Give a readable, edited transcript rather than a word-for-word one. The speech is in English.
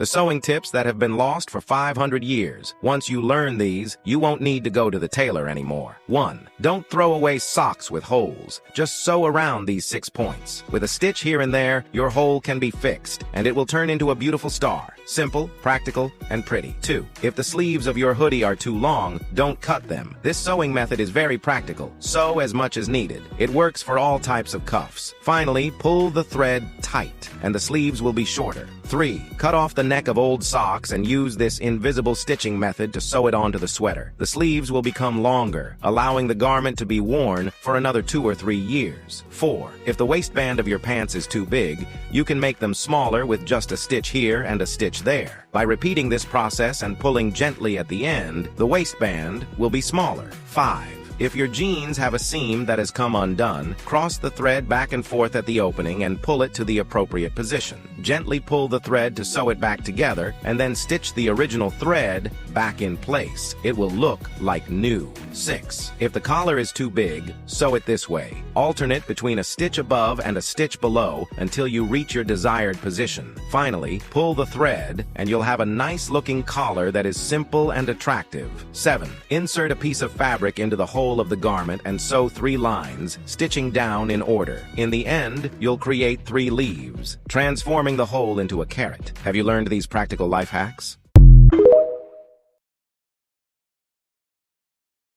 The sewing tips that have been lost for 500 years. Once you learn these, you won't need to go to the tailor anymore. 1. Don't throw away socks with holes. Just sew around these 6 points. With a stitch here and there, your hole can be fixed, and it will turn into a beautiful star. Simple, practical, and pretty. 2. If the sleeves of your hoodie are too long, don't cut them. This sewing method is very practical. Sew as much as needed. It works for all types of cuffs. Finally, pull the thread tight, and the sleeves will be shorter. 3. Cut off the neck of old socks and use this invisible stitching method to sew it onto the sweater. The sleeves will become longer, allowing the garment to be worn for another 2 or 3 years. 4. If the waistband of your pants is too big, you can make them smaller with just a stitch here and a stitch there. By repeating this process and pulling gently at the end, the waistband will be smaller. 5. If your jeans have a seam that has come undone, cross the thread back and forth at the opening and pull it to the appropriate position. Gently pull the thread to sew it back together, and then stitch the original thread back in place. It will look like new. 6. If the collar is too big, sew it this way. Alternate between a stitch above and a stitch below until you reach your desired position. Finally, pull the thread, and you'll have a nice-looking collar that is simple and attractive. 7. Insert a piece of fabric into the hole of the garment and sew 3 lines, stitching down in order. In the end, you'll create 3 leaves, transforming the hole into a carrot. Have you learned these practical life hacks?